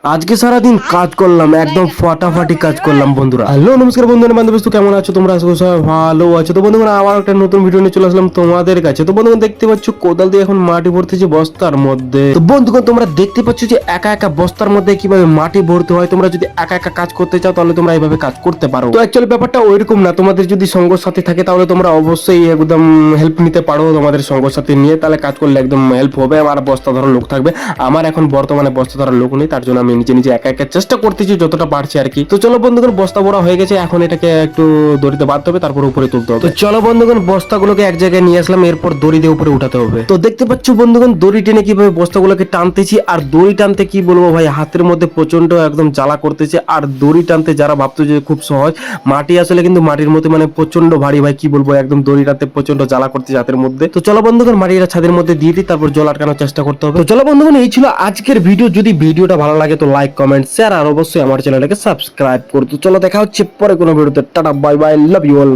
আজকে সারাদিন কাজ করলাম, একদম ফাটাফাটি কাজ করলাম বন্ধুরা। হ্যালো নমস্কার বন্ধুরা, বান্ধবী কেমন আছো তোমরা? আশা করি সবাই ভালো আছো। তো বন্ধুরা আবার একটা নতুন ভিডিও নিয়ে চলে আসলাম তোমাদের কাছে। তো বন্ধুগণ দেখতে পাচ্ছ কোদাল দিয়ে এখন মাটি ভরতেছি বস্তার মধ্যে। তো বন্ধুগণ তোমরা দেখতে পাচ্ছ যে একা একা বস্তার মধ্যে কিভাবে মাটি ভরতে হয়। তোমরা যদি একা একা কাজ করতে চাও তাহলে তোমরা এইভাবে কাজ করতে পারো। তো অ্যাকচুয়ালি ব্যাপারটা ওইরকম না, তোমাদের যদি সঙ্গ সাথী থাকে তাহলে তোমরা অবশ্যই একদম হেল্প নিতে পারো তোমাদের সঙ্গ সাথী নিয়ে, তাহলে কাজ করলে একদম হেল্প হবে। আর বস্তা ধরার লোক থাকবে। আমার এখন বর্তমানে বস্তা ধরার লোক নেই, তার জন্য আমি নিজে নিজে একা একা চেষ্টা করতেছি যতটা পারছি আর কি। তো চলো বন্ধুগণ, বস্তা ভরা হয়ে গেছে, এখন এটাকে একটু দড়িতে বাঁধতে হবে, তারপর উপরে তুলতে হবে। তো চলো বন্ধুগণ, বস্তাগুলোকে এক জায়গায় নিয়ে আসলাম, এরপর দড়ি দিয়ে উপরে উঠাতে হবে। তো দেখতে পাচ্ছ বন্ধুগণ দড়ি টেনে কিভাবে বস্তাগুলোকে টানতেছি। আর দড়ি টানতে কি বলবো ভাই, হাতের মধ্যে প্রচন্ড একদম জ্বালা করতেছে। আর দড়ি টানতে যারা ভাবতো যে খুব সহজ, মাটি আসলে কিন্তু মাটির মধ্যে মানে প্রচন্ড ভারী ভাই, কি বলবো, একদম দড়ি টানতে প্রচন্ড জ্বালা করতেছে হাতের মধ্যে। তো চলো বন্ধুগণ, মাটিটা ছাদের মধ্যে দিয়ে দিই, তারপর জল আটকানোর চেষ্টা করতে হবে। তো চলো বন্ধুগণ, এই ছিল আজকের ভিডিও। যদি ভিডিওটা ভালো লাগে তো লাইক কমেন্ট শেয়ার আর অবশ্যই আমার চ্যানেলটাকে সাবস্ক্রাইব করতে। চলো দেখা হচ্ছে পরে কোনো ভিডিওতে। Tata bye bye, love you all.